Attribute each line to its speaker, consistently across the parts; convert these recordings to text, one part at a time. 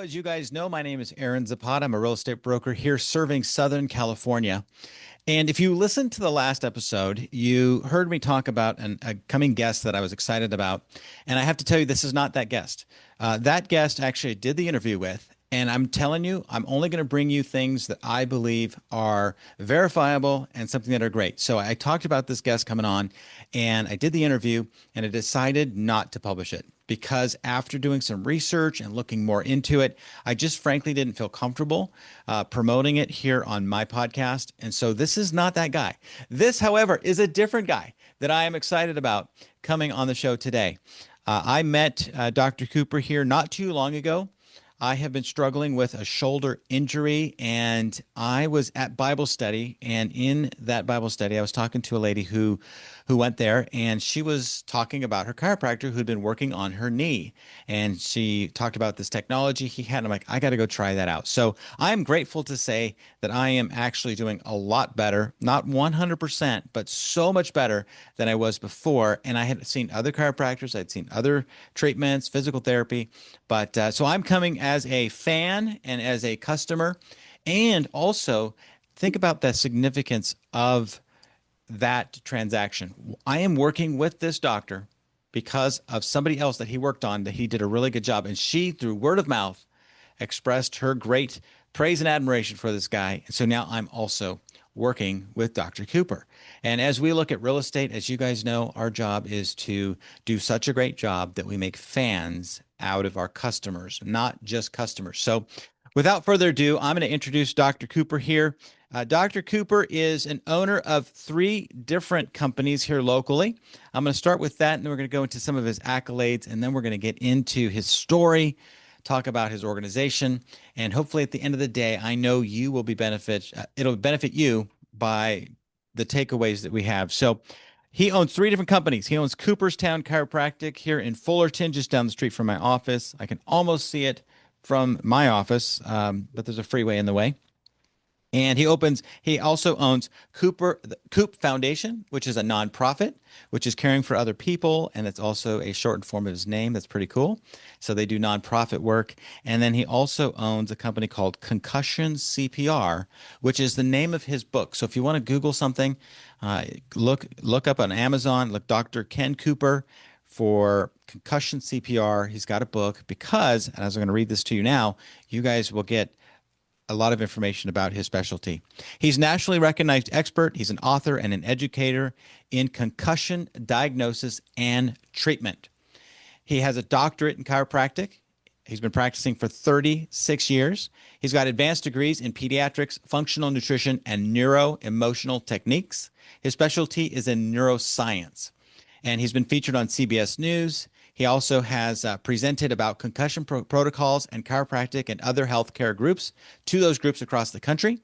Speaker 1: as you guys know, my name is Aaron Zapata. I'm a real estate broker here serving Southern California. And if you listened to the last episode, you heard me talk about a coming guest that I was excited about. And I have to tell you, this is not that guest. That guest actually did the interview with. And I'm telling you, I'm only going to bring you things that I believe are verifiable and something that are great. So I talked about this guest coming on and I did the interview and I decided not to publish it because after doing some research and looking more into it, I just frankly didn't feel comfortable promoting it here on my podcast. And so this is not that guy. This, however, is a different guy that I am excited about coming on the show today. I met Dr. Cooper here not too long ago. I have been struggling with a shoulder injury, and I was at Bible study. And in that Bible study, I was talking to a lady who went there, and she was talking about her chiropractor who'd been working on her knee. And she talked about this technology he had. And I'm like, I got to go try that out. So I'm grateful to say that I am actually doing a lot better, not 100%, but so much better than I was before. And I had seen other chiropractors, I'd seen other treatments, physical therapy. But so I'm coming as a fan and as a customer. And also think about the significance of that transaction. I am working with this doctor because of somebody else that he worked on that he did a really good job. And she, through word of mouth, expressed her great praise and admiration for this guy. And so now I'm also working with Dr. Cooper. And as we look at real estate, as you guys know, our job is to do such a great job that we make fans out of our customers, not just customers. So without further ado, I'm going to introduce Dr. Cooper here. Dr. Cooper is an owner of 3 different companies here locally. I'm going to start with that, and then we're going to go into some of his accolades, and then we're going to get into his story, talk about his organization, and hopefully at the end of the day, I know you will be it'll benefit you by the takeaways that we have. So he owns 3 different companies. He owns Cooperstown Chiropractic here in Fullerton, just down the street from my office. I can almost see it from my office, but there's a freeway in the way. And he also owns the Coop Foundation, which is a nonprofit, which is caring for other people. And it's also a shortened form of his name. That's pretty cool. So they do nonprofit work. And then he also owns a company called Concussion CPR, which is the name of his book. So if you want to Google something, look up on Amazon, look Dr. Ken Cooper for Concussion CPR. He's got a book because, and as I'm going to read this to you now, you guys will get a lot of information about his specialty. He's nationally recognized expert. He's an author and an educator in concussion diagnosis and treatment. He has a doctorate in chiropractic. He's been practicing for 36 years. He's got advanced degrees in pediatrics, functional nutrition, and neuro-emotional techniques. His specialty is in neuroscience, and he's been featured on CBS News. He also has presented about concussion protocols and chiropractic and other healthcare groups to those groups across the country.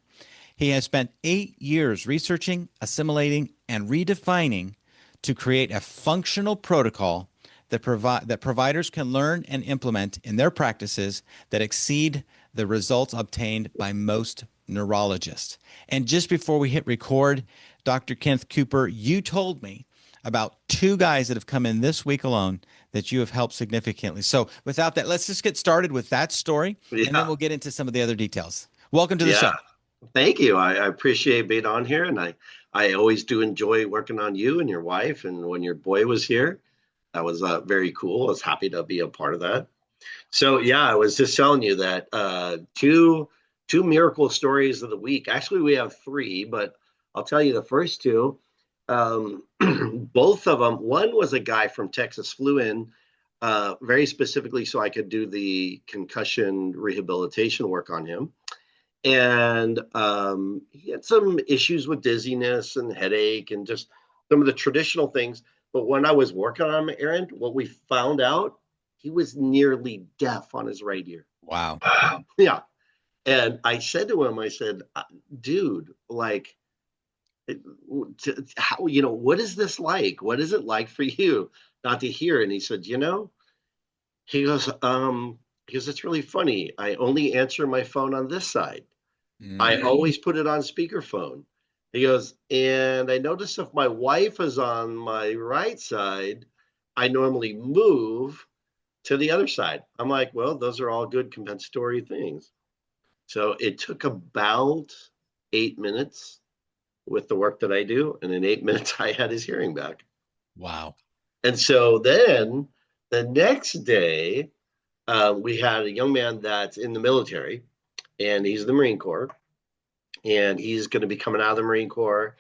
Speaker 1: He has spent 8 years researching, assimilating, and redefining to create a functional protocol that providers can learn and implement in their practices that exceed the results obtained by most neurologists. And just before we hit record, Dr. Kenneth Cooper, you told me about 2 guys that have come in this week alone that you have helped significantly. So without that, let's just get started with that story, and then
Speaker 2: Yeah.
Speaker 1: we'll get into some of the other details. Welcome to the
Speaker 2: Yeah.
Speaker 1: show.
Speaker 2: Thank you. I appreciate being on here. And I always do enjoy working on you and your wife. And when your boy was here, that was very cool. I was happy to be a part of that. So, yeah, I was just telling you that two miracle stories of the week. Actually, we have 3, but I'll tell you the first 2. Both of them, one was a guy from Texas, flew in very specifically so I could do the concussion rehabilitation work on him. And he had some issues with dizziness and headache and just some of the traditional things. But when I was working on him, Aaron, what we found out, he was nearly deaf on his right ear.
Speaker 1: Wow.
Speaker 2: Yeah. And I said to him, I said, dude, like, how, what is this like? What is it like for you not to hear? And he said, he goes, it's really funny. I only answer my phone on this side. I
Speaker 1: Mm.
Speaker 2: always put it on speakerphone. He goes, and I notice if my wife is on my right side, I normally move. to the other side. I'm like, well, those are all good compensatory things. So it took about 8 minutes with the work that I do, and in 8 minutes I had his hearing back.
Speaker 1: Wow.
Speaker 2: And so then the next day, we had a young man that's in the military, and he's in the Marine Corps, and he's going to be coming out of the Marine Corps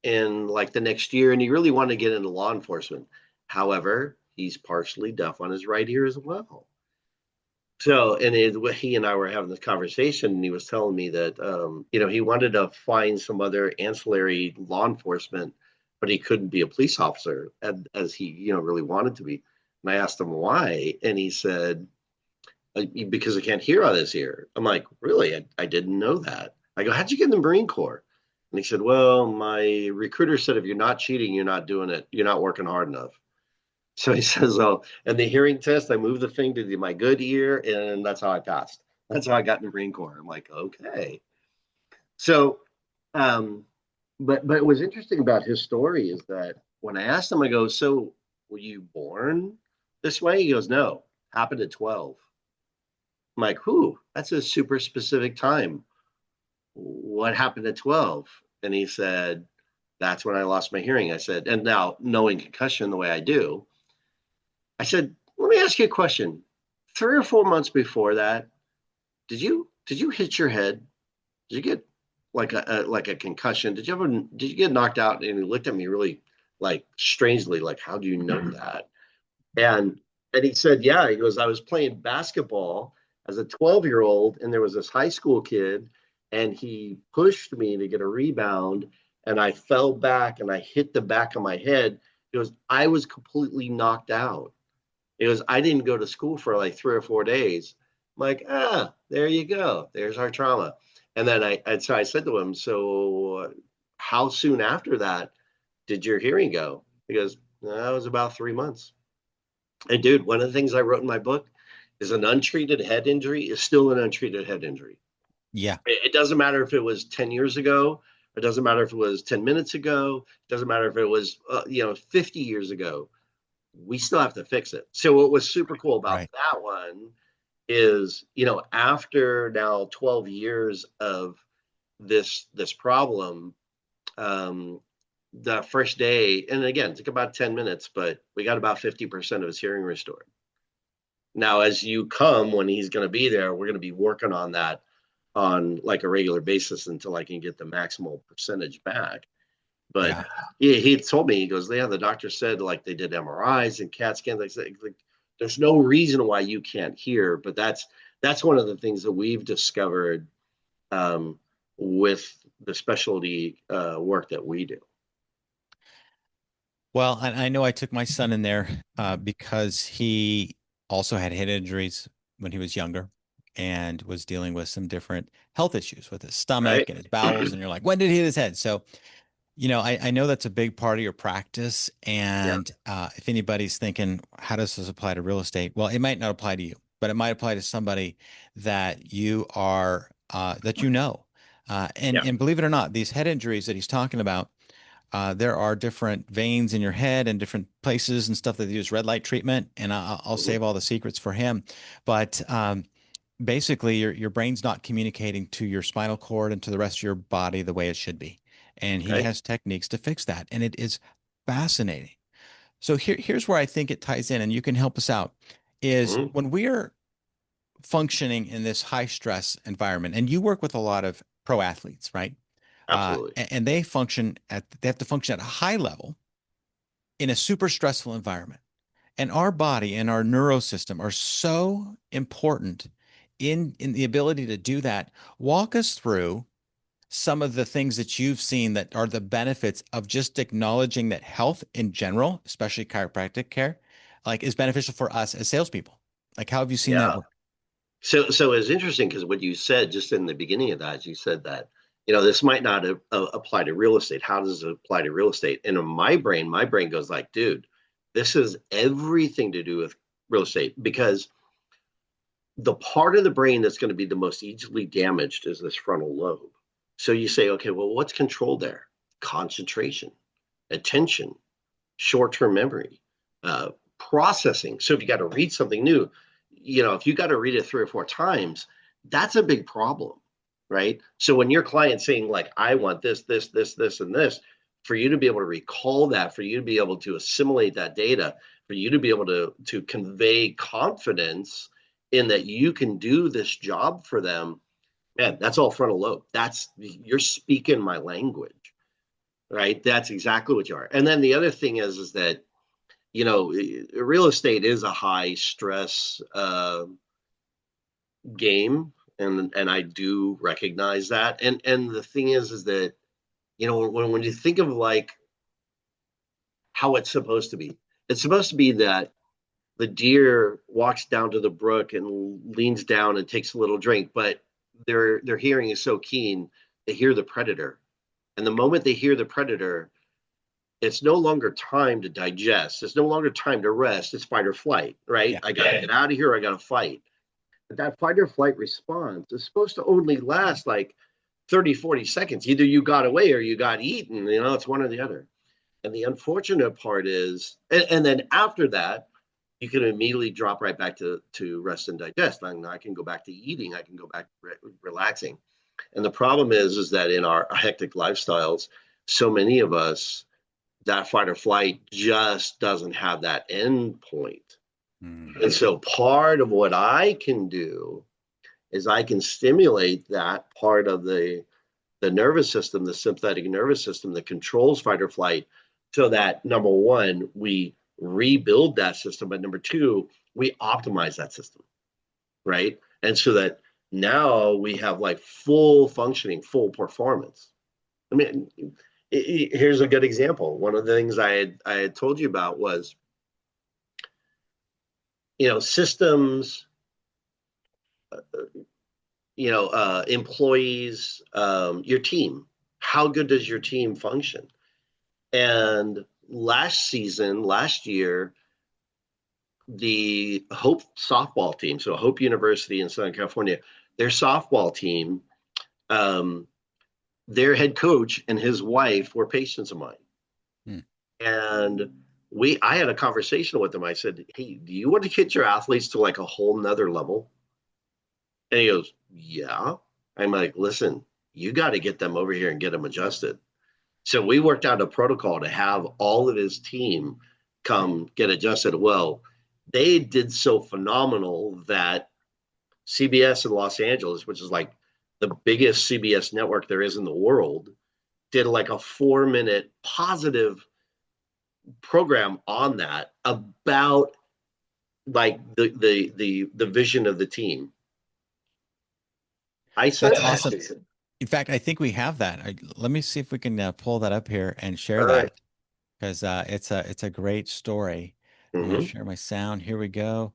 Speaker 2: in like the next year, and he really wanted to get into law enforcement. However, he's partially deaf on his right ear as well. So, and he and I were having this conversation, and he was telling me that, he wanted to find some other ancillary law enforcement, but he couldn't be a police officer as he, really wanted to be. And I asked him why, and he said, because I can't hear on his ear. I'm like, really? I didn't know that. I go, how'd you get in the Marine Corps? And he said, well, my recruiter said, if you're not cheating, you're not doing it. You're not working hard enough. So he says, oh, and the hearing test, I moved the thing to my good ear, and that's how I passed. That's how I got in the Marine Corps. I'm like, okay. So, um, but it was interesting about his story is that when I asked him, I go, so were you born this way? He goes, no, happened at 12. I'm like, who? That's a super specific time. What happened at 12? And he said, that's when I lost my hearing. I said, and now knowing concussion the way I do, I said, let me ask you a question. 3 or 4 months before that, did you hit your head? Did you get like a concussion? Did you get knocked out? And he looked at me really like strangely, like, how do you know that? And he said, yeah. He goes, I was playing basketball as a 12-year-old, and there was this high school kid, and he pushed me to get a rebound, and I fell back and I hit the back of my head. He goes, I was completely knocked out. He goes, I didn't go to school for like 3 or 4 days. I'm like, there you go. There's our trauma. And then I said to him, so how soon after that did your hearing go? He goes, that was about 3 months. And dude, one of the things I wrote in my book is an untreated head injury is still an untreated head injury.
Speaker 1: Yeah.
Speaker 2: It doesn't matter if it was 10 years ago. It doesn't matter if it was 10 minutes ago. It doesn't matter if it was, 50 years ago. We still have to fix it. So what was super cool about
Speaker 1: Right.
Speaker 2: that one is, after now 12 years of this problem, um, the first day, and again, it took about 10 minutes, but we got about 50% of his hearing restored. Now, as you come when he's going to be there, we're going to be working on that on like a regular basis until I can get the maximal percentage back. But
Speaker 1: Yeah.
Speaker 2: he told me, he goes, yeah, the doctor said like they did MRIs and CAT scans. Like, there's no reason why you can't hear, but that's one of the things that we've discovered with the specialty work that we do.
Speaker 1: Well, I know I took my son in there because he also had head injuries when he was younger and was dealing with some different health issues with his
Speaker 2: Right?
Speaker 1: stomach and his bowels. And you're like, when did he hit his head? So, I know that's a big part of your practice.
Speaker 2: Yeah.
Speaker 1: And if anybody's thinking, how does this apply to real estate? Well, it might not apply to you, but it might apply to somebody that you are, that you know. And
Speaker 2: Yeah.
Speaker 1: and believe it or not, these head injuries that he's talking about, there are different veins in your head and different places and stuff that they use red light treatment. And I'll
Speaker 2: Mhm.
Speaker 1: save all the secrets for him. But basically, your brain's not communicating to your spinal cord and to the rest of your body the way it should be. And he
Speaker 2: Okay.
Speaker 1: has techniques to fix that. And it is fascinating. So here's where I think it ties in, and you can help us out, is
Speaker 2: Mhm.
Speaker 1: when we're functioning in this high stress environment, and you work with a lot of pro athletes, right?
Speaker 2: Absolutely.
Speaker 1: And they have to function at a high level in a super stressful environment. And our body and our neurosystem are so important in the ability to do that. Walk us through some of the things that you've seen that are the benefits of just acknowledging that health in general, especially chiropractic care, like is beneficial for us as salespeople. Like, how have you seen that
Speaker 2: Yeah.
Speaker 1: work?
Speaker 2: So it's interesting because what you said just in the beginning of that, you said that, this might not apply to real estate. How does it apply to real estate? And in my brain goes like, dude, this is everything to do with real estate because the part of the brain that's going to be the most easily damaged is this frontal lobe. So you say, okay, well, what's controlled there? Concentration, attention, short-term memory, uh, processing. So if you got to read something new, if you got to read it 3 or 4 times, that's a big problem, right? So when your client's saying like, I want this, this, this, this, and this, for you to be able to recall that, for you to be able to assimilate that data, for you to be able to convey confidence in that you can do this job for them, man, that's all frontal lobe. You're speaking my language, right? That's exactly what you are. And then the other thing is that, real estate is a high stress game, and I do recognize that. And the thing is that, when you think of like how it's supposed to be, it's supposed to be that the deer walks down to the brook and leans down and takes a little drink, but their hearing is so keen, they hear the predator. And the moment they hear the predator, it's no longer time to digest. It's no longer time to rest. It's fight or flight, right? Yeah. I got to get out of here. I got to fight. But that fight or flight response is supposed to only last like 30, 40 seconds. Either you got away or you got eaten. It's one or the other. And the unfortunate part is, and then after that, you can immediately drop right back to rest and digest. I can go back to eating. I can go back to relaxing. And the problem is that in our hectic lifestyles, so many of us, that fight or flight just doesn't have that end point. Mm-hmm. And so part of what I can do is I can stimulate that part of the nervous system, the sympathetic nervous system that controls fight or flight, so that number one, we rebuild that system, but number two, we optimize that system, right? And so that now we have like full functioning, full performance. I mean, here's a good example. One of the things I had told you about was, systems, employees, your team. How good does your team function? And last year, the Hope softball team, so Hope University in Southern California, their softball team, their head coach and his wife were patients of mine. And I had a conversation with them. I said, hey, do you want to get your athletes to like a whole nother level? And he goes, yeah. I'm like, listen, you got to get them over here and get them adjusted. So we worked out a protocol to have all of his team come get adjusted. Well, they did so phenomenal that CBS in Los Angeles, which is like the biggest CBS network there is in the world, did like a 4-minute positive program on that about like the vision of the team.
Speaker 1: That's awesome. In fact, I think we have that. Let me see if we can pull that up here and share that, because it's a great story. Mm-hmm. I'm going to share my sound. Here we go.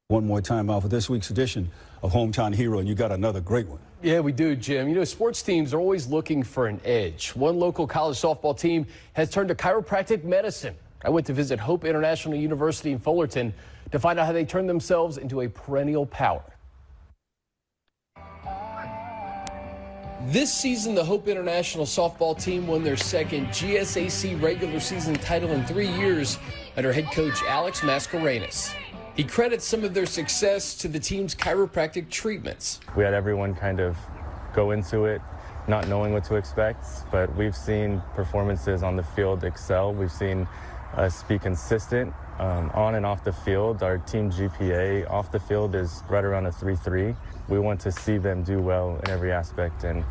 Speaker 3: One more time out for this week's edition of Hometown Hero, and you got another great one.
Speaker 4: Yeah, we do, Jim. Sports teams are always looking for an edge. One local college softball team has turned to chiropractic medicine. I went to visit Hope International University in Fullerton to find out how they turned themselves into a perennial power. This season, the Hope International softball team won their second GSAC regular season title in 3 years under head coach Alex Mascarenas. He credits some of their success to the team's chiropractic treatments.
Speaker 5: We had everyone kind of go into it not knowing what to expect, but we've seen performances on the field excel. We've seen us be consistent on and off the field. Our team GPA off the field is right around a 3.3. We want to see them do well in every aspect, and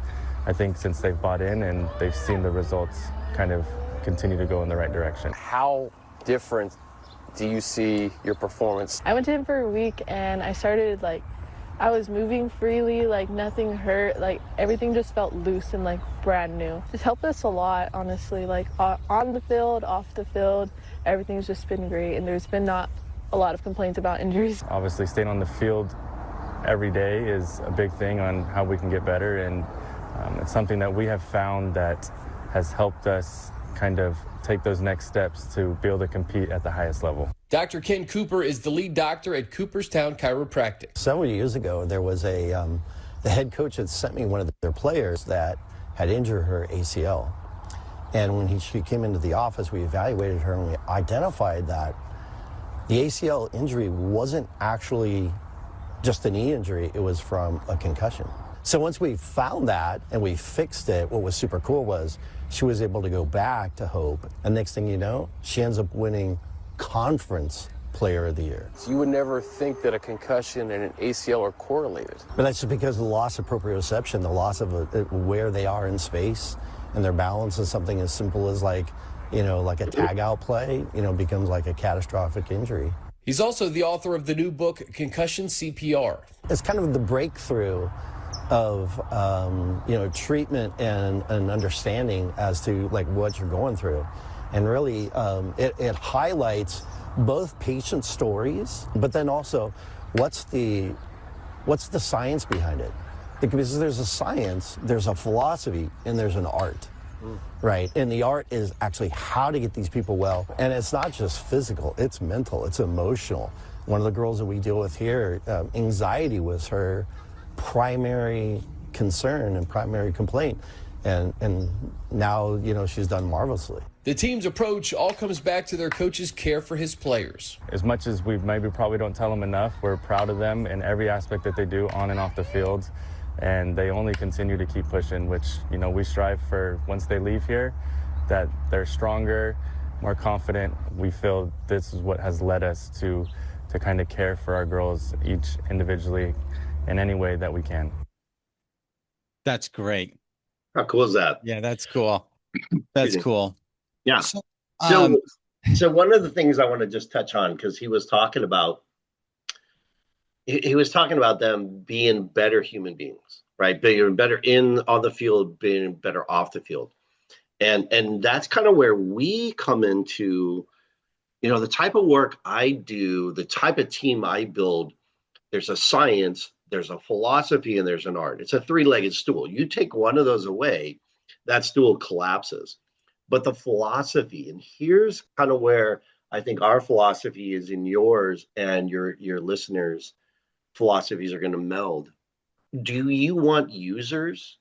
Speaker 5: I think since they've bought in and they've seen the results kind of continue to go in the right direction.
Speaker 4: How different do you see your performance?
Speaker 6: I went to him for a week and I started I was moving freely, nothing hurt, everything just felt loose and brand new. It's helped us a lot, honestly, on the field, off the field, everything's just been great, and there's been not a lot of complaints about injuries.
Speaker 5: Obviously staying on the field every day is a big thing on how we can get better, and it's something that we have found that has helped us kind of take those next steps to be able to compete at the highest level.
Speaker 4: Dr. Ken Cooper is the lead doctor at Cooperstown Chiropractic.
Speaker 7: Several years ago, there was the head coach had sent me one of their players that had injured her ACL. And when she came into the office, we evaluated her and we identified that The ACL injury wasn't actually just a knee injury, it was from a concussion. So once we found that and we fixed it, what was super cool was she was able to go back to Hope, and next thing you know, she ends up winning Conference Player of the Year.
Speaker 4: So you would never think that a concussion and an ACL are correlated.
Speaker 7: But that's just because of the loss of proprioception, the loss of where they are in space, and their balance is something as simple as like a tag out play, becomes like a catastrophic injury.
Speaker 4: He's also the author of the new book, Concussion CPR.
Speaker 7: It's kind of the breakthrough of, treatment and understanding as to like what you're going through. And really, it highlights both patient stories, but then also what's the science behind it? Because there's a science, there's a philosophy, and there's an art. Right. And the art is actually how to get these people well. And it's not just physical, it's mental, it's emotional. One of the girls that we deal with here, anxiety was her primary concern and primary complaint. And now, she's done marvelously.
Speaker 4: The team's approach all comes back to their coach's care for his players.
Speaker 5: As much as we maybe probably don't tell them enough, we're proud of them in every aspect that they do on and off the field. And they only continue to keep pushing, which, we strive for once they leave here, that they're stronger, more confident. We feel this is what has led us to kind of care for our girls each individually in any way that we can.
Speaker 1: That's great.
Speaker 2: How cool is that?
Speaker 1: Yeah, that's cool. That's cool.
Speaker 2: Yeah.
Speaker 1: So,
Speaker 2: so one of the things I want to just touch on, because he was talking about them being better human beings, right? Being better on the field, being better off the field. And that's kind of where we come into, the type of work I do, the type of team I build. There's a science, there's a philosophy, and there's an art. It's a three-legged stool. You take one of those away, that stool collapses. But the philosophy, and here's kind of where I think our philosophy is in yours and your listeners' philosophies are going to meld. Do you want users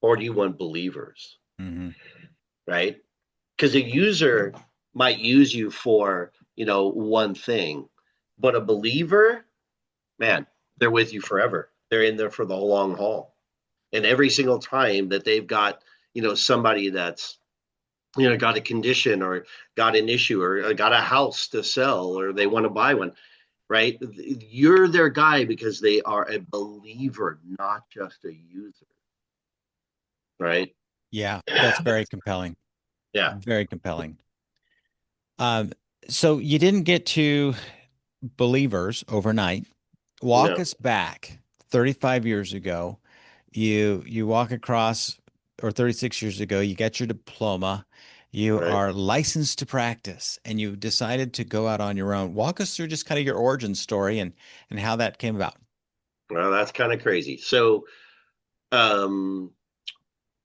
Speaker 2: or do you want believers?
Speaker 1: mm-hmm.
Speaker 2: Right? Because a user might use you for, one thing, but a believer, man, they're with you forever. They're in there for the long haul. And every single time that they've got, somebody that's, got a condition or got an issue or got a house to sell or they want to buy one, right? You're their guy because they are a believer, not just a user. Right?
Speaker 1: Yeah, that's very compelling.
Speaker 2: Yeah.
Speaker 1: Very compelling. So you didn't get to believers overnight. Walk us back 35 years ago. You walk across, or 36 years ago, you get your diploma. You are licensed to practice, and you decided to go out on your own. Walk us through just kind of your origin story and how that came about.
Speaker 2: Well, that's kind of crazy. So,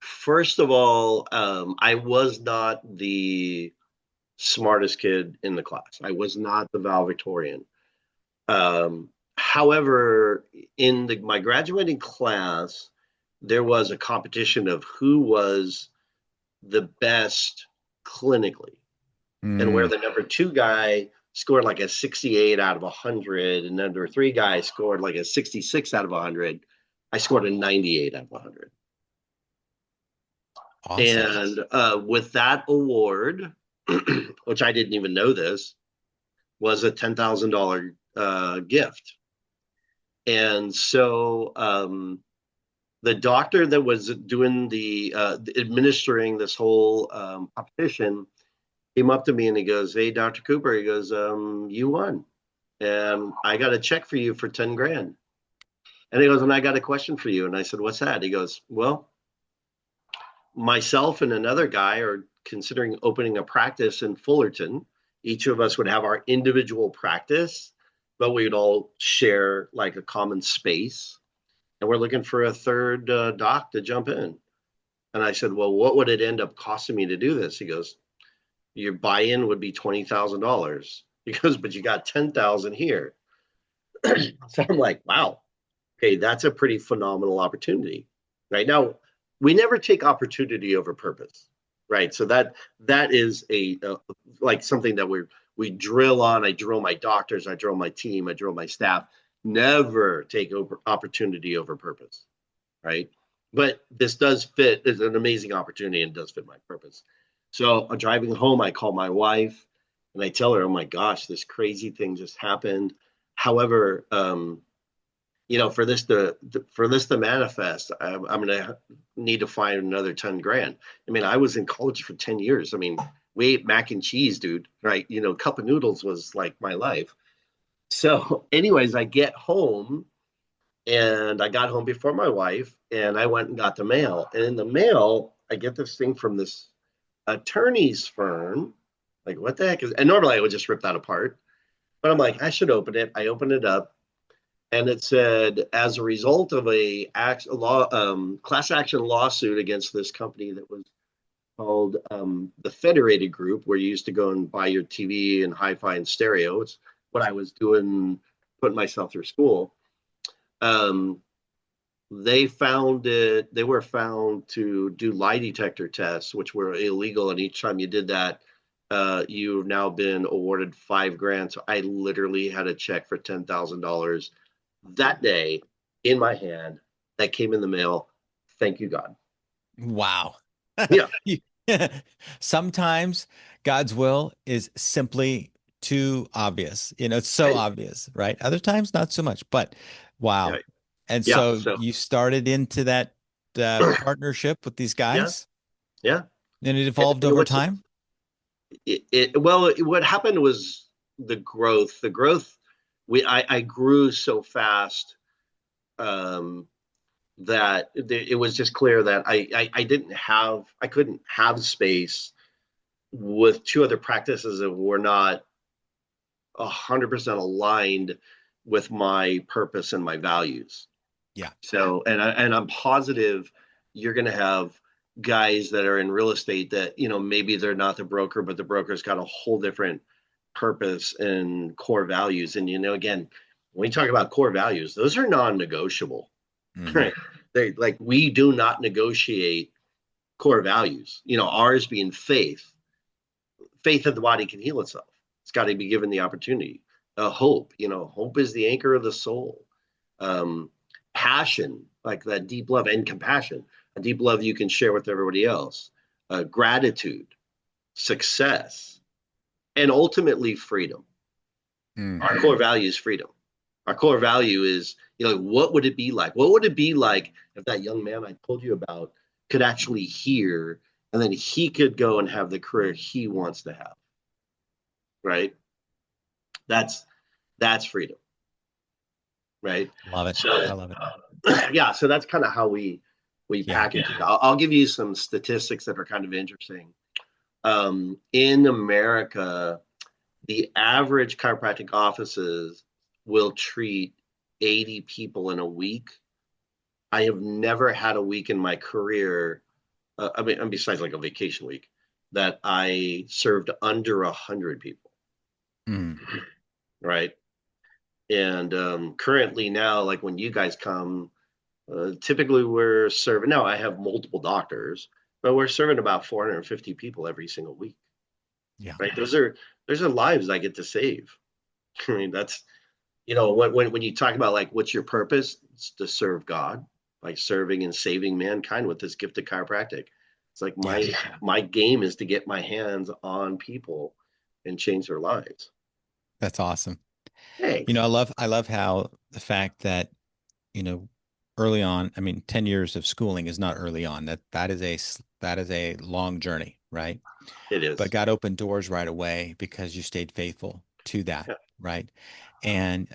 Speaker 2: first of all, I was not the smartest kid in the class. I was not the valedictorian. However, in my graduating class, there was a competition of who was the best clinically, and where the number 2 guy scored like a 68 out of 100, and number 3 guy scored like a 66 out of 100. I scored a 98 out of 100. Awesome. And with that award, which I didn't even know this, was a $10,000 gift. And so the doctor that was doing the administering this whole competition came up to me and he goes, "Hey, Dr. Cooper," he goes, "You won. And I got a check for you for 10 grand. And he goes, "And I got a question for you." And I said, "What's that?" He goes, "Well, myself and another guy are considering opening a practice in Fullerton. Each of us would have our individual practice, but we'd all share like a common space. And we're looking for a third doc to jump in." And I said, "Well, what would it end up costing me to do this?" He goes, "Your buy-in would be $20,000. He goes, "But you got 10,000 here." So I'm like, wow, okay, that's a pretty phenomenal opportunity. Right now, we never take opportunity over purpose, right? So that is like something that we drill on. I drill my doctors, I drill my team, I drill my staff. Never take over opportunity over purpose, right? But this does fit. It's an amazing opportunity and does fit my purpose. So I'm driving home. I call my wife and I tell her, "Oh my gosh, this crazy thing just happened." However, for this to manifest, I'm gonna need to find another 10 grand. I mean, I was in college for 10 years. I mean, we ate mac and cheese, dude, right? Cup of noodles was like my life. So, anyways, I get home and I got home before my wife and I went and got the mail. And in the mail, I get this thing from this attorney's firm. Like, what the heck is, and normally I would just rip that apart, but I'm like, I should open it. I opened it up and it said, as a result of a class action lawsuit against this company that was called the Federated Group, where you used to go and buy your TV and hi-fi and stereo. It's what I was doing, putting myself through school. They were found to do lie detector tests, which were illegal. And each time you did that, you've now been awarded $5,000. So I literally had a check for $10,000 that day in my hand that came in the mail. Thank you, God.
Speaker 1: Wow.
Speaker 2: Yeah.
Speaker 1: Sometimes God's will is simply too obvious. It's so
Speaker 2: Right.
Speaker 1: obvious, right? Other times, not so much, but wow.
Speaker 2: Right.
Speaker 1: And
Speaker 2: Yeah.
Speaker 1: so
Speaker 2: So
Speaker 1: you started into that partnership with these
Speaker 2: yeah.
Speaker 1: guys,
Speaker 2: Yeah.
Speaker 1: and it
Speaker 2: And,
Speaker 1: evolved over time.
Speaker 2: what happened was the growth. I grew so fast that it was just clear that I couldn't have space with two other practices that were not 100% aligned with my purpose and my values.
Speaker 1: Yeah.
Speaker 2: So, and I'm positive you're going to have guys that are in real estate that, maybe they're not the broker, but the broker's got a whole different purpose and core values. And, again, when we talk about core values, those are non-negotiable, right? We do not negotiate core values, ours being faith that the body can heal itself. It's got to be given the opportunity. Hope, hope is the anchor of the soul. Passion, like that deep love, and compassion, a deep love you can share with everybody else. Gratitude, success, and ultimately freedom. Our core value is freedom. Our core value is, what would it be like? What would it be like if that young man I told you about could actually hear, and then he could go and have the career he wants to have? Right? That's freedom. Right?
Speaker 1: Love it.
Speaker 2: So,
Speaker 1: I love it.
Speaker 2: yeah, so that's kind of how we package it. I'll give you some statistics that are kind of interesting. In America, the average chiropractic offices will treat 80 people in a week. I have never had a week in my career, and besides like a vacation week, that I served under 100 people. Right? And currently now, like when you guys come, typically we're serving, now I have multiple doctors, but we're serving about 450 people every single week.
Speaker 1: Yeah.
Speaker 2: Right. Those are lives I get to save. I mean, that's, when you talk about like, what's your purpose? It's to serve God by serving and saving mankind with this gift of chiropractic. It's like my game is to get my hands on people and change their lives.
Speaker 1: That's awesome.
Speaker 2: Thanks.
Speaker 1: I love how the fact that, early on, I mean, 10 years of schooling is not early on. That is a long journey, right?
Speaker 2: It is.
Speaker 1: But God opened doors right away because you stayed faithful to that, right? And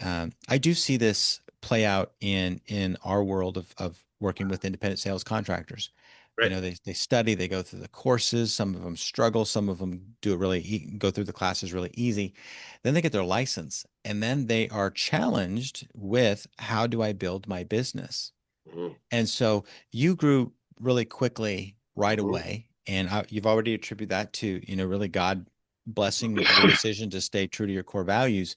Speaker 1: I do see this play out in our world of working with independent sales contractors.
Speaker 2: Right.
Speaker 1: They study, they go through the courses. Some of them struggle. Some of them do it go through the classes really easy. Then they get their license, and then they are challenged with, how do I build my business? And so you grew really quickly right away, and you've already attributed that to, really God blessing your decision to stay true to your core values.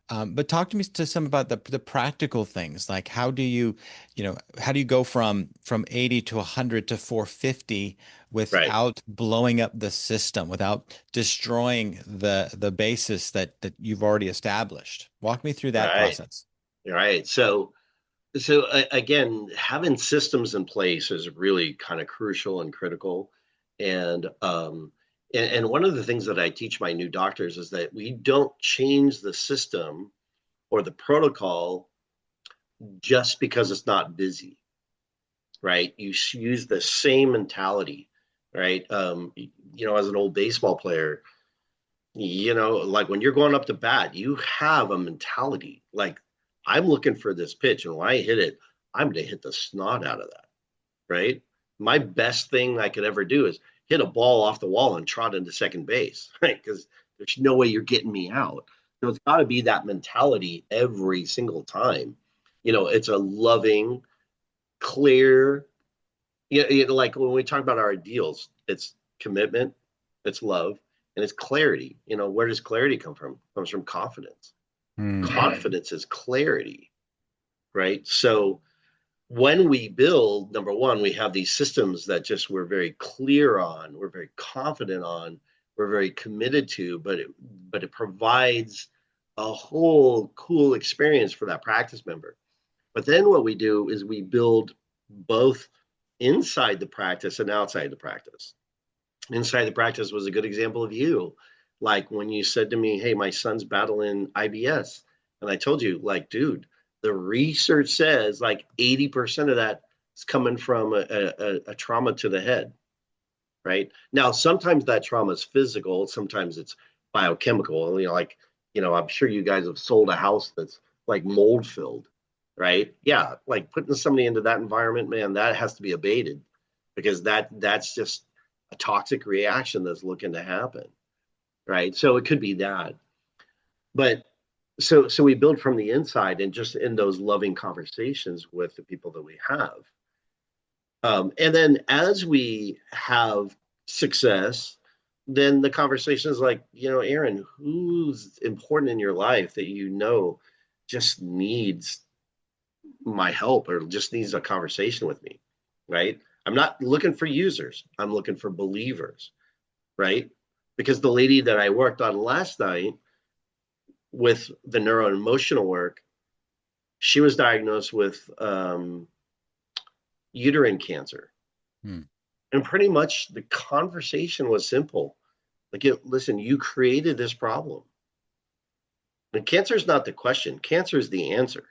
Speaker 1: But talk to me to some about the practical things, like how do you go from 80 to 100 to 450
Speaker 2: Right.
Speaker 1: without blowing up the system, without destroying the basis that you've already established? Walk me through that
Speaker 2: Right.
Speaker 1: process.
Speaker 2: Right. Again, having systems in place is really kind of crucial and critical. And and one of the things that I teach my new doctors is that we don't change the system or the protocol just because it's not busy, right? You use the same mentality, right? As an old baseball player, like when you're going up to bat, you have a mentality like, I'm looking for this pitch, and when I hit it, I'm going to hit the snot out of that, right? My best thing I could ever do is hit a ball off the wall and trot into second base, right? Because there's no way you're getting me out. So it's got to be that mentality every single time. It's a loving, clear, like when we talk about our ideals, it's commitment, it's love, and it's clarity. Where does clarity come from? It comes from confidence.
Speaker 1: Hmm.
Speaker 2: Confidence is clarity, right? So when we build, number one, we have these systems that just we're very clear on, we're very confident on, we're very committed to, but it provides a whole cool experience for that practice member. But then what we do is we build both inside the practice and outside the practice. Inside the practice was a good example of you. Like when you said to me, hey, my son's battling IBS. And I told you, like, dude, the research says like 80% of that is coming from a trauma to the head, right? Now, sometimes that trauma is physical, sometimes it's biochemical. I'm sure you guys have sold a house that's like mold filled, right? Yeah, like putting somebody into that environment, man, that has to be abated because that's just a toxic reaction that's looking to happen, right? So it could be that. But so we build from the inside and just in those loving conversations with the people that we have. And then as we have success, then the conversation is like, Aaron, who's important in your life that just needs my help or just needs a conversation with me, right? I'm not looking for users. I'm looking for believers, right? Because the lady that I worked on last night with the neuro emotional work, she was diagnosed with uterine cancer.
Speaker 1: Hmm.
Speaker 2: And pretty much the conversation was simple. Like, listen, you created this problem. And cancer is not the question, cancer is the answer.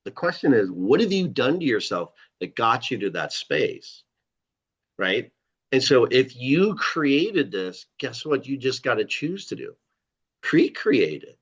Speaker 2: The question is, what have you done to yourself that got you to that space? Right. And so if you created this, guess what? You just got to choose to do create it.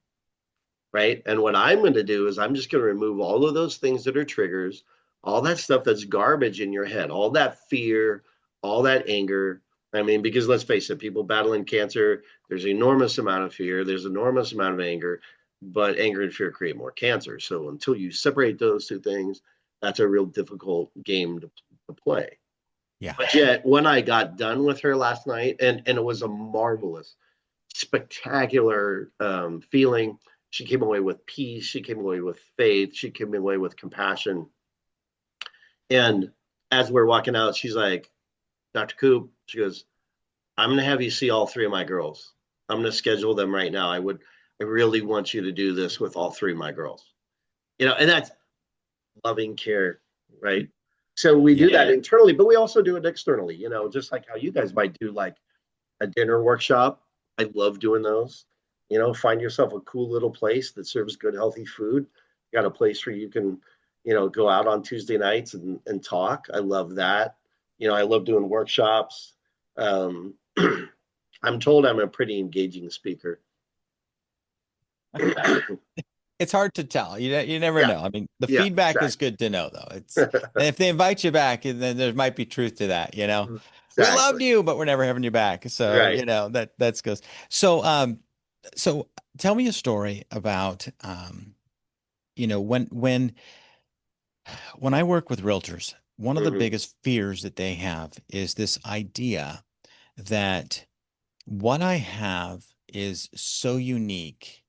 Speaker 2: Right. And what I'm going to do is I'm just going to remove all of those things that are triggers, all that stuff that's garbage in your head, all that fear, all that anger. I mean, because let's face it, people battling cancer, there's an enormous amount of fear, there's an enormous amount of anger, but anger and fear create more cancer. So until you separate those two things, that's a real difficult game to play.
Speaker 1: Yeah.
Speaker 2: But yet, when I got done with her last night, and it was a marvelous, spectacular feeling. She came away with peace. She came away with faith. She came away with compassion. And as we're walking out, she's like, Dr. Coop, she goes, I'm going to have you see all three of my girls. I'm going to schedule them right now. I really want you to do this with all three of my girls. And that's loving care, right? So we do that internally, but we also do it externally, just like how you guys might do like a dinner workshop. I love doing those. Find yourself a cool little place that serves good, healthy food. You got a place where you can, go out on Tuesday nights and talk. I love that. I love doing workshops. I'm told I'm a pretty engaging speaker.
Speaker 1: It's hard to tell. You never
Speaker 2: Yeah.
Speaker 1: know. I mean, the
Speaker 2: Yeah,
Speaker 1: feedback is
Speaker 2: exactly.
Speaker 1: good to know, though. And if they invite you back, then there might be truth to that. We loved
Speaker 2: Exactly.
Speaker 1: you, but we're never having you back. So,
Speaker 2: Right.
Speaker 1: that's goes. So tell me a story about, when I work with realtors, one of the
Speaker 2: Mhm.
Speaker 1: biggest fears that they have is this idea that what I have is so unique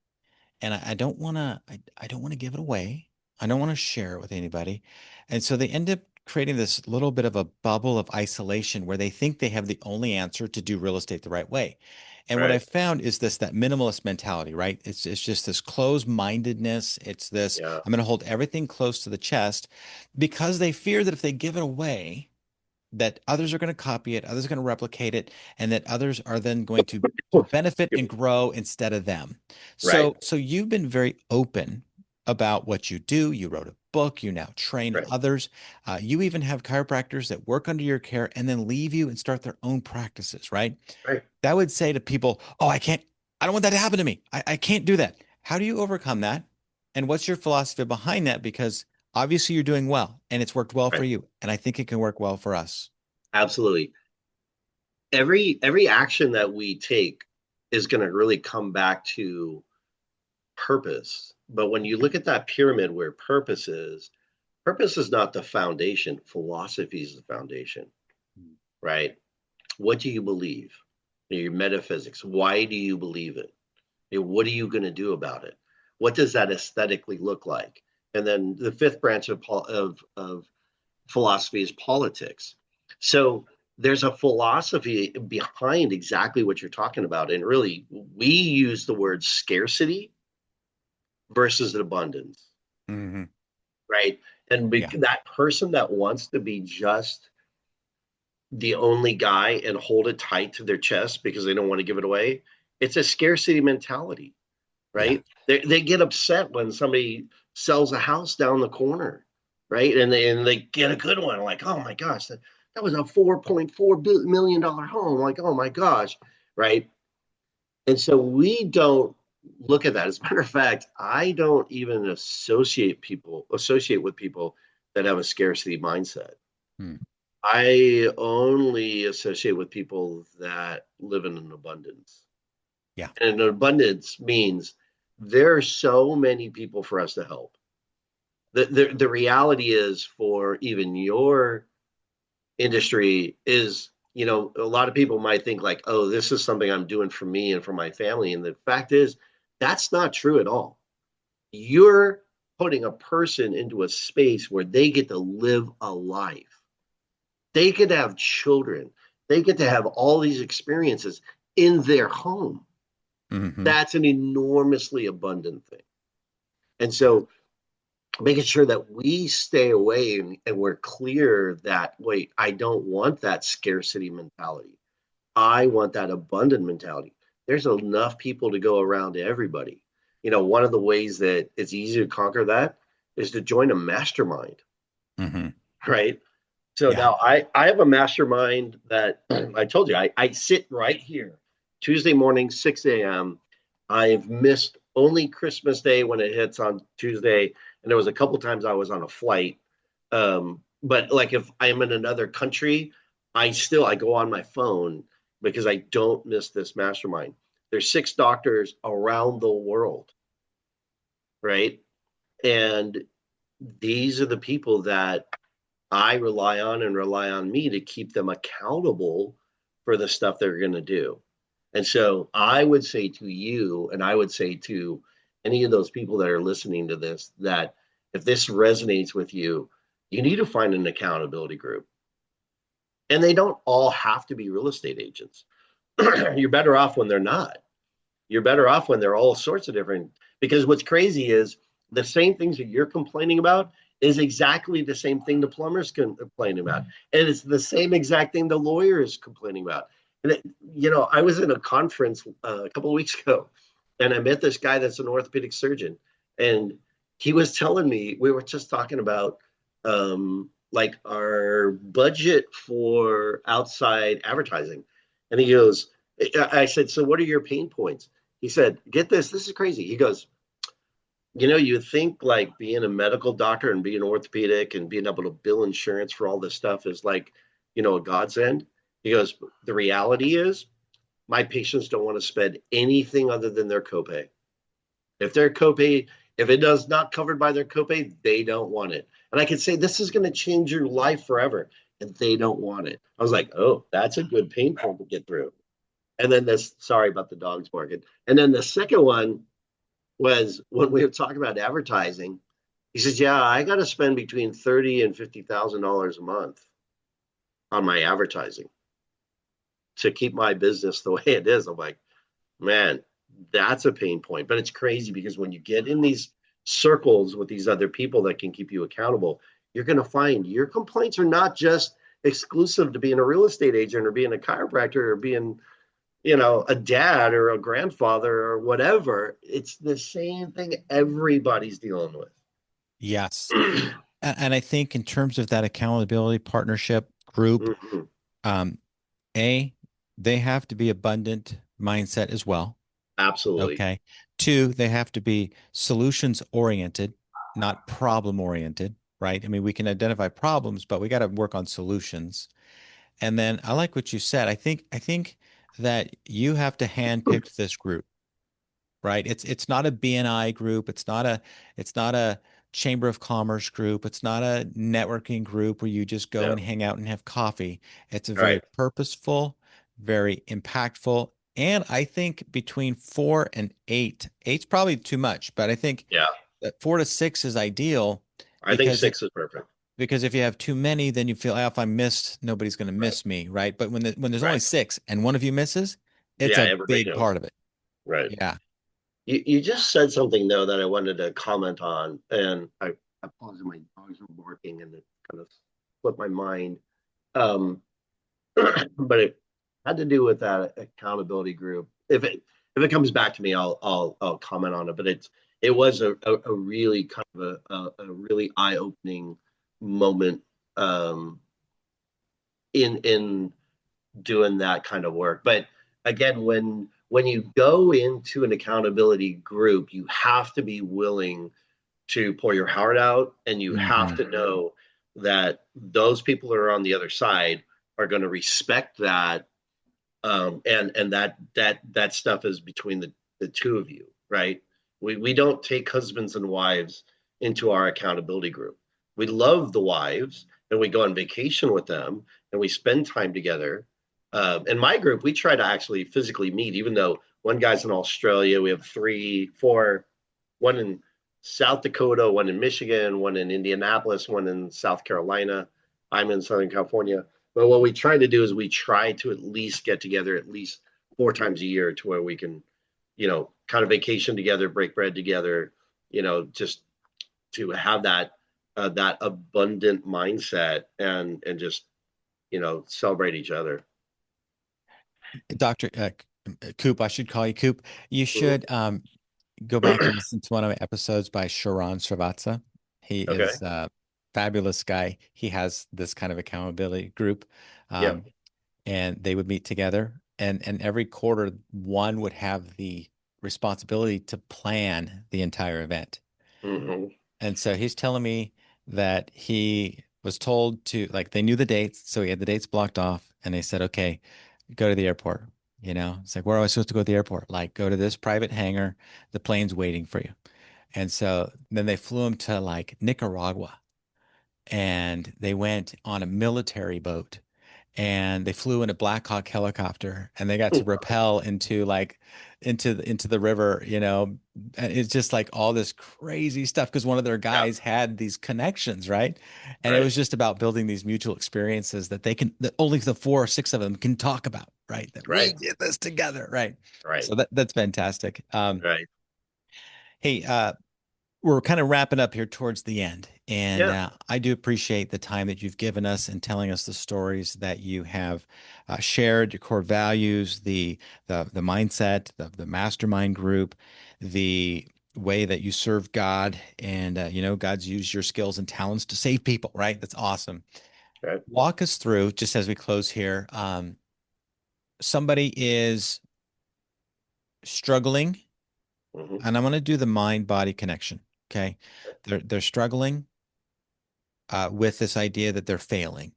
Speaker 1: and I don't want to, I don't want to give it away. I don't want to share it with anybody. And so they end up creating this little bit of a bubble of isolation where they think they have the only answer to do real estate the right way. And what I
Speaker 2: Right.
Speaker 1: found is that minimalist mentality, right? It's just this closed-mindedness. It's this,
Speaker 2: Yeah.
Speaker 1: I'm going to hold everything close to the chest because they fear that if they give it away, that others are going to copy it, others are going to replicate it, and that others are then going to benefit and grow instead of them.
Speaker 2: Right.
Speaker 1: So you've been very open about what you do. You wrote a book. You now train
Speaker 2: Right.
Speaker 1: others. You even have chiropractors that work under your care and then leave you and start their own practices, right?
Speaker 2: Right.
Speaker 1: That would say to people, "Oh, I don't want that to happen to me. I can't do that." How do you overcome that? And what's your philosophy behind that? Because obviously you're doing well and it's worked well for
Speaker 2: Right.
Speaker 1: you. And I think it can work well for us.
Speaker 2: Absolutely. Every action that we take is going to really come back to purpose. But when you look at that pyramid where purpose is not the foundation. Philosophy is the foundation, right? What do you believe? Your metaphysics. Why do you believe it? And what are you going to do about it? What does that aesthetically look like? And then the fifth branch of philosophy is politics. So there's a philosophy behind exactly what you're talking about. And really, we use the word scarcity versus abundance,
Speaker 1: Mm-hmm.
Speaker 2: right? And
Speaker 1: Yeah.
Speaker 2: that person that wants to be just the only guy and hold it tight to their chest because they don't want to give it away, it's a scarcity mentality,
Speaker 1: Yeah.
Speaker 2: right? They get upset when somebody sells a house down the corner, right? And they get a good one, like, oh my gosh, that was a $4.4 million home. Like, oh my gosh, right? And so we don't look at that. As a matter of fact, I don't even associate with people that have a scarcity mindset.
Speaker 1: Hmm.
Speaker 2: I only associate with people that live in an abundance.
Speaker 1: Yeah.
Speaker 2: And an abundance means there are so many people for us to help. The reality is for even your industry is, a lot of people might think like, oh, this is something I'm doing for me and for my family. And the fact is, that's not true at all. You're putting a person into a space where they get to live a life. They get to have children. They get to have all these experiences in their home.
Speaker 1: Mm-hmm.
Speaker 2: That's an enormously abundant thing. And so making sure that we stay away and we're clear that, wait, I don't want that scarcity mentality. I want that abundant mentality. There's enough people to go around to everybody. One of the ways that it's easy to conquer that is to join a mastermind,
Speaker 1: Mm-hmm.
Speaker 2: right? So
Speaker 1: Yeah.
Speaker 2: now I have a mastermind that I told you, I sit right here Tuesday morning, 6 a.m. I've missed only Christmas Day when it hits on Tuesday. And there was a couple times I was on a flight. But like if I'm in another country, I go on my phone because I don't miss this mastermind. There's 6 doctors around the world, right? And these are the people that I rely on and rely on me to keep them accountable for the stuff they're going to do. And so I would say to you, and I would say to any of those people that are listening to this, that if this resonates with you, you need to find an accountability group. And they don't all have to be real estate agents. You're better off when they're not. You're better off when they're all sorts of different. Because what's crazy is the same things that you're complaining about is exactly the same thing the plumber's complaining about. And it's the same exact thing the lawyer is complaining about. And, I was in a conference a couple of weeks ago, and I met this guy that's an orthopedic surgeon. And he was telling me, we were just talking about like our budget for outside advertising. And he goes, I said, so what are your pain points? He said, get this is crazy. He goes, you think like being a medical doctor and being orthopedic and being able to bill insurance for all this stuff is like, a godsend. He goes, the reality is my patients don't want to spend anything other than their copay. If their copay, if it does not covered by their copay, they don't want it. And I could say, this is going to change your life forever. And they don't want it. I was like, oh, that's a good pain point to get through. And then sorry about the dogs barking. And then the second one was when we were talking about advertising. He says, "Yeah, I got to spend between 30 and $50,000 a month on my advertising to keep my business the way it is." I'm like, man, that's a pain point. But it's crazy because when you get in these circles with these other people that can keep you accountable, you're going to find your complaints are not just exclusive to being a real estate agent or being a chiropractor or being, a dad or a grandfather or whatever. It's the same thing everybody's dealing with.
Speaker 1: Yes. And I think in terms of that accountability partnership group,
Speaker 2: Mhm.
Speaker 1: um, A, they have to be abundant mindset as well.
Speaker 2: Absolutely.
Speaker 1: Okay. Two, they have to be solutions oriented, not problem oriented, right? I mean, we can identify problems, but we got to work on solutions. And then I like what you said. I think that you have to handpick this group, right? It's not a BNI group. It's not a Chamber of Commerce group. It's not a networking group where you just go and
Speaker 2: No.
Speaker 1: hang out and have coffee. It's a very
Speaker 2: Right.
Speaker 1: purposeful, very impactful, and I think between 4 and 8, eight's probably too much, but I think
Speaker 2: Yeah.
Speaker 1: that 4 to 6 is ideal
Speaker 2: I think
Speaker 1: because it
Speaker 2: six is perfect.
Speaker 1: because if you have too many, then you feel, oh, if I missed, nobody's going to
Speaker 2: Right.
Speaker 1: miss me, right? But when there's only
Speaker 2: Right.
Speaker 1: 6 and one of you misses, it's
Speaker 2: Yeah.
Speaker 1: a
Speaker 2: Everybody
Speaker 1: big
Speaker 2: knows.
Speaker 1: part of it.
Speaker 2: Right.
Speaker 1: Yeah.
Speaker 2: You just said something though that I wanted to comment on, and I paused. My dogs were barking, and it kind of slipped my mind. Um, but it had to do with that accountability group. If it comes back to me, I'll comment on it. But it was a really kind of a really eye opening moment, um, in doing that kind of work. But again, when you go into an accountability group, you have to be willing to pour your heart out, and you have
Speaker 1: Hmm.
Speaker 2: to know that those people that are on the other side are going to respect that, and that stuff is between the two of you, right? We don't take husbands and wives into our accountability group. We love the wives, and we go on vacation with them, and we spend time together. In my group, we try to actually physically meet, even though one guy's in Australia. We have three, four, one in South Dakota, one in Michigan, one in Indianapolis, one in South Carolina. I'm in Southern California. But what we try to do is we try to at least get together at least 4 times a year to where we can, kind of vacation together, break bread together, just to have that abundant mindset, and just, celebrate each other.
Speaker 1: Dr. Coop, I should call you Coop. You
Speaker 2: Mhm.
Speaker 1: should go back and listen to one of my episodes by Sharon Srivatsa. He
Speaker 2: Okay.
Speaker 1: is a fabulous guy. He has this kind of accountability group,
Speaker 2: Yeah.
Speaker 1: um, and they would meet together. And every quarter, one would have the responsibility to plan the entire event.
Speaker 2: Hmm.
Speaker 1: And so he's telling me that he was told to, like, they knew the dates, so he had the dates blocked off, and they said, okay, go to the airport. It's like, where am I supposed to go to the airport? Like, go to this private hangar. The plane's waiting for you. And so then they flew him to like Nicaragua, and they went on a military boat, and they flew in a Black Hawk helicopter, and they got to rappel into the river, and it's just like all this crazy stuff because one of their
Speaker 2: Yeah.
Speaker 1: guys had these connections, right? And it
Speaker 2: Right.
Speaker 1: was just about building these mutual experiences that only the 4 or 6 of them can talk about, right? That we
Speaker 2: Right.
Speaker 1: did this together, right?
Speaker 2: Right.
Speaker 1: So that's fantastic.
Speaker 2: Right.
Speaker 1: Hey, we're kind of wrapping up here towards the end, and
Speaker 2: Yeah.
Speaker 1: I do appreciate the time that you've given us and telling us the stories that you have shared, your core values, the mindset, the mastermind group, the way that you serve God, and God's used your skills and talents to save people. Right? That's awesome.
Speaker 2: Right.
Speaker 1: Walk us through, just as we close here. Somebody is struggling,
Speaker 2: Hmm.
Speaker 1: and I'm going to do the mind body connection. Okay, they're struggling with this idea that they're failing.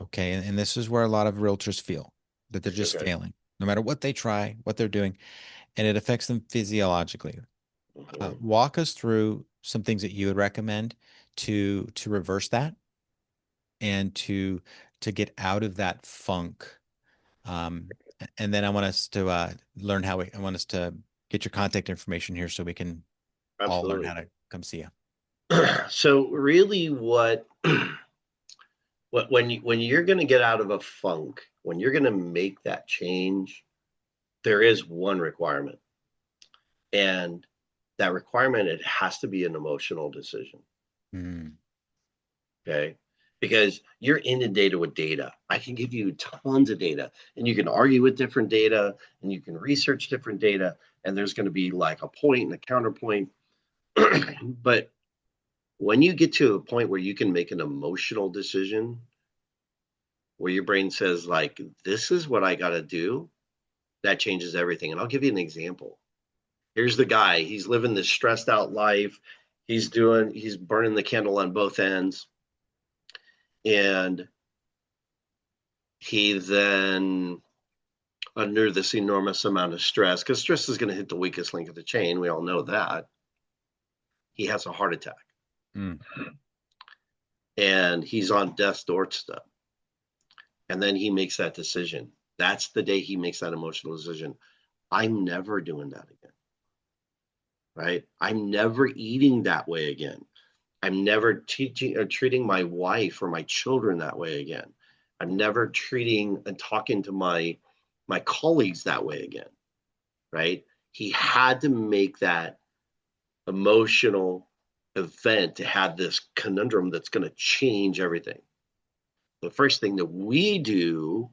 Speaker 1: Okay. And this is where a lot of realtors feel that they're just
Speaker 2: Okay.
Speaker 1: failing, no matter what they try, what they're doing, and it affects them physiologically.
Speaker 2: Hmm.
Speaker 1: Walk us through some things that you would recommend to reverse that and to get out of that funk. Um, and then I want us to learn how I want us to get your contact information here so we can all learn
Speaker 2: Absolutely.
Speaker 1: how to come see you.
Speaker 2: So really when you're going to get out of a funk, when you're going to make that change, there is one requirement. And that requirement, it has to be an emotional decision.
Speaker 1: Mm.
Speaker 2: Okay. Because you're inundated with data. I can give you tons of data, and you can argue with different data, and you can research different data, and there's going to be like a point and a counterpoint. But when you get to a point where you can make an emotional decision, where your brain says, like, this is what I got to do, that changes everything. And I'll give you an example. Here's the guy. He's living this stressed out life. He's burning the candle on both ends. And he then, under this enormous amount of stress, because stress is going to hit the weakest link of the chain, we all know that, he has a heart attack.
Speaker 1: Mm.
Speaker 2: And he's on death's doorstep. And then he makes that decision. That's the day he makes that emotional decision. I'm never doing that again. Right? I'm never eating that way again. I'm never teaching or treating my wife or my children that way again. I'm never treating and talking to my colleagues that way again. Right? He had to make that emotional event to have this conundrum that's going to change everything. The first thing that we do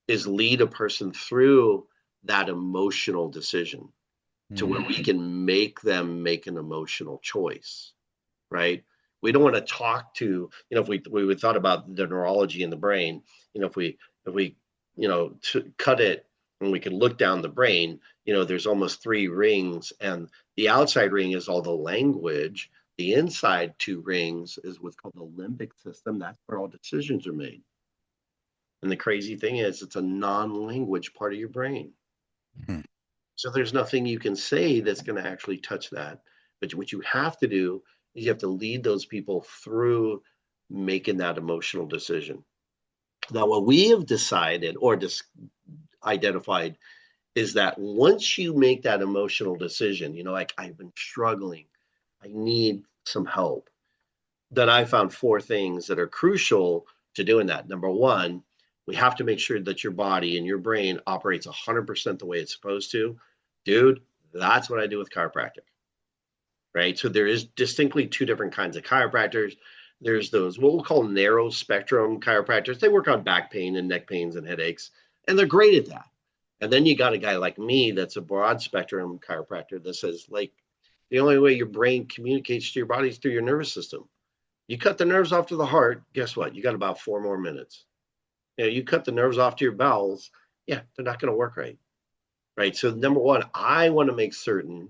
Speaker 2: is lead a person through that emotional decision to where we can make them make an emotional choice, right? We don't want to talk to, if we thought about the neurology in the brain, if we cut it and we can look down the brain, there's almost 3 rings, and the outside ring is all the language. The inside 2 rings is what's called the limbic system. That's where all decisions are made. And the crazy thing is, it's a non-language part of your brain.
Speaker 1: Hmm.
Speaker 2: So there's nothing you can say that's going to actually touch that. But what you have to do is you have to lead those people through making that emotional decision. Now, what we have decided or identified is that once you make that emotional decision, like, I've been struggling, I need some help, then I found 4 things that are crucial to doing that. Number 1, we have to make sure that your body and your brain operates 100% the way it's supposed to. Dude, that's what I do with chiropractic, right? So there is distinctly 2 different kinds of chiropractors. There's those, what we'll call narrow spectrum chiropractors. They work on back pain and neck pains and headaches, and they're great at that. And then you got a guy like me that's a broad spectrum chiropractor that says, like, the only way your brain communicates to your body is through your nervous system. You cut the nerves off to the heart, guess what? You got about 4 more minutes. You cut the nerves off to your bowels, yeah, they're not going to work right. Right. So number 1, I want to make certain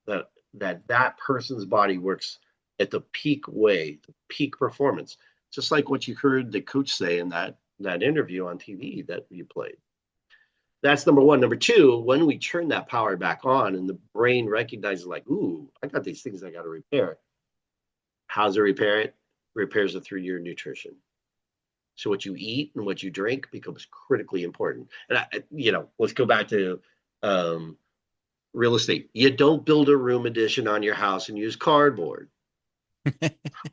Speaker 2: that person's body works at the peak way, the peak performance, just like what you heard the coach say in that interview on TV that you played. That's number 1. Number 2, when we turn that power back on and the brain recognizes, like, ooh, I got these things I got to repair. How's it repair it? Repairs it through your nutrition. So what you eat and what you drink becomes critically important. And let's go back to real estate. You don't build a room addition on your house and use cardboard,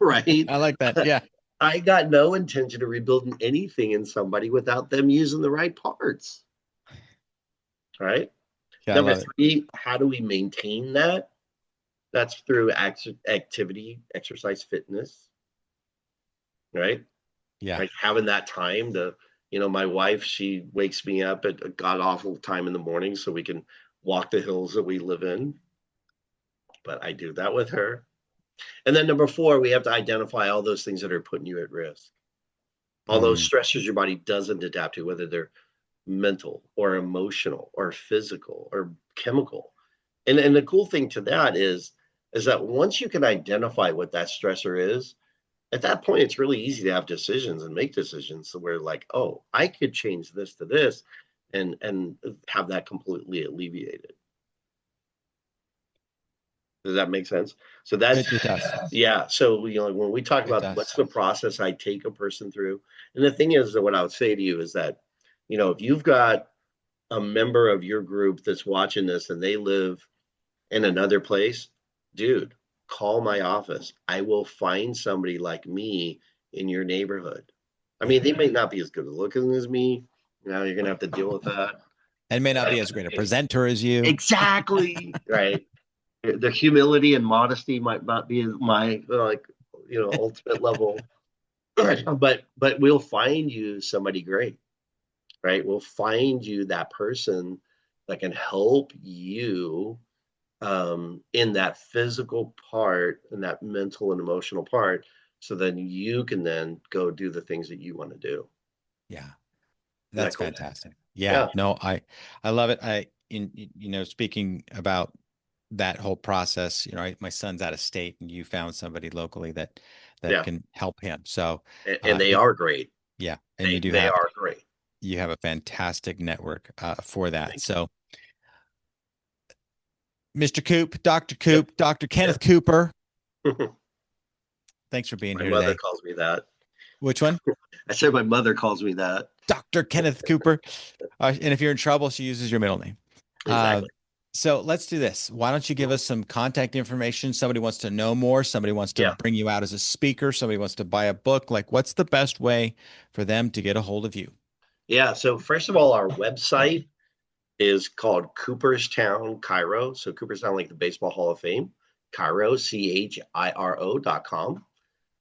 Speaker 2: right?
Speaker 1: I like that. Yeah.
Speaker 2: I got no intention of rebuilding anything in somebody without them using the right parts. Right?
Speaker 1: Yeah,
Speaker 2: Number 3, how do we maintain that? That's through activity, exercise, fitness, right?
Speaker 1: Yeah.
Speaker 2: Like having that time to, my wife, she wakes me up at a god awful time in the morning so we can walk the hills that we live in. But I do that with her. And then number 4, we have to identify all those things that are putting you at risk. All those stressors your body doesn't adapt to, whether they're mental or emotional or physical or chemical. And the cool thing to that is that once you can identify what that stressor is, at that point, it's really easy to have decisions and make decisions. So we're like, oh, I could change this to this and have that completely alleviated. Does that make sense? So that's,
Speaker 1: it does.
Speaker 2: Yeah. So, when we talk about what's the process I take a person through, and the thing is that what I would say to you is that, if you've got a member of your group that's watching this and they live in another place, dude, call my office. I will find somebody like me in your neighborhood. I mean, they may not be as good looking as me. Now you're gonna have to deal with that.
Speaker 1: And may not be as great a presenter as you.
Speaker 2: Exactly. Right. The humility and modesty might not be my like, ultimate level. But we'll find you somebody great, right? We'll find you that person that can help you in that physical part and that mental and emotional part, so then you can then go do the things that you want to do.
Speaker 1: Yeah.
Speaker 2: Isn't that
Speaker 1: That's
Speaker 2: cool?
Speaker 1: fantastic. Yeah,
Speaker 2: Yeah.
Speaker 1: no, I love it. Speaking about that whole process, my son's out of state and you found somebody locally that
Speaker 2: Yeah.
Speaker 1: can help him. So,
Speaker 2: And they are great.
Speaker 1: yeah, and
Speaker 2: They are great.
Speaker 1: you have a fantastic network for that.
Speaker 2: Thank
Speaker 1: So, Mr. Coop, Dr.
Speaker 2: you.
Speaker 1: Coop, Dr. Kenneth
Speaker 2: Yep.
Speaker 1: Cooper,
Speaker 2: Yep.
Speaker 1: thanks for being
Speaker 2: My
Speaker 1: here
Speaker 2: mother
Speaker 1: today.
Speaker 2: calls me that.
Speaker 1: Which one?
Speaker 2: I said my mother calls me that.
Speaker 1: Dr. Kenneth Cooper. And if you're in trouble, she uses your middle name.
Speaker 2: Exactly.
Speaker 1: So let's do this. Why don't you give us some contact information? Somebody wants to know more. Somebody wants to
Speaker 2: Yeah.
Speaker 1: bring you out as a speaker. Somebody wants to buy a book. Like, what's the best way for them to get a hold of you?
Speaker 2: Yeah. So first of all, our website is called Cooperstown Chiro. So Cooperstown, like the Baseball Hall of Fame, Chiro, CHIRO.com.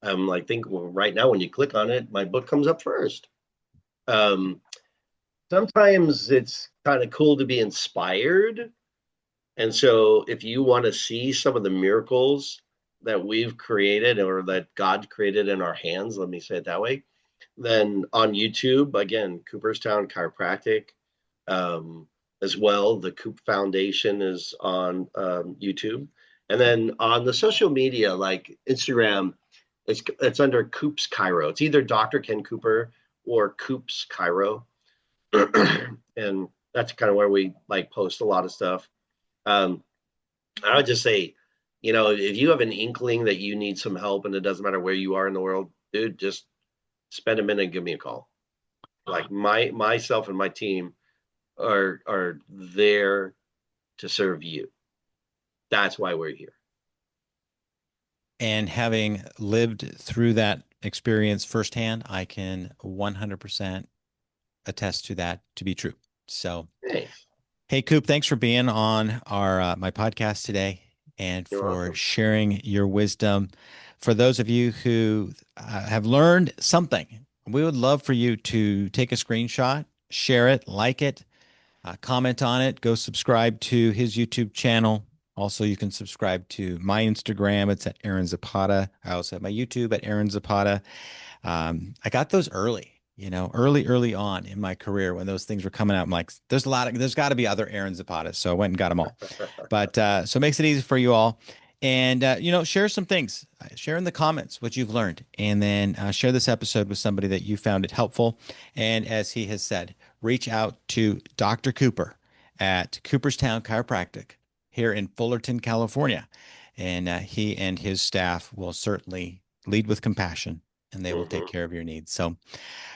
Speaker 2: I think right now when you click on it, my book comes up first. Sometimes it's kind of cool to be inspired. And so if you want to see some of the miracles that we've created or that God created in our hands, let me say it that way, then on YouTube, again, Cooperstown Chiropractic, as well. The Coop Foundation is on YouTube. And then on the social media, like Instagram, it's under Coop's Chiro. It's either Dr. Ken Cooper or Coop's Chiro. And that's kind of where we like post a lot of stuff. I would just say, if you have an inkling that you need some help and it doesn't matter where you are in the world, dude, just spend a minute and give me a call. Like myself and my team are there to serve you. That's why we're here.
Speaker 1: And having lived through that experience firsthand, I can 100% attest to that to be true. So,
Speaker 2: Thanks.
Speaker 1: hey, Coop, thanks for being on my podcast today and
Speaker 2: You're
Speaker 1: for
Speaker 2: welcome.
Speaker 1: sharing your wisdom. For those of you who have learned something, we would love for you to take a screenshot, share it, like it, comment on it, go subscribe to his YouTube channel. Also, you can subscribe to my Instagram. It's at Aaron Zapata. I also have my YouTube at Aaron Zapata. I got those early, early on in my career when those things were coming out. I'm like, there's got to be other Aaron Zapata. So I went and got them all. But so it makes it easy for you all. And, share some things, share in the comments what you've learned, and then share this episode with somebody that you found it helpful. And as he has said, reach out to Dr. Cooper at Cooperstown Chiropractic here in Fullerton, California. And he and his staff will certainly lead with compassion and they will take care of your needs. So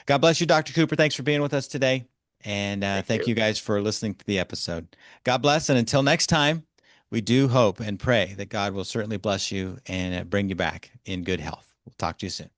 Speaker 1: God bless you, Dr. Cooper. Thanks for being with us today. And thank you guys for listening to the episode. God bless. And until next time, we do hope and pray that God will certainly bless you and bring you back in good health. We'll talk to you soon.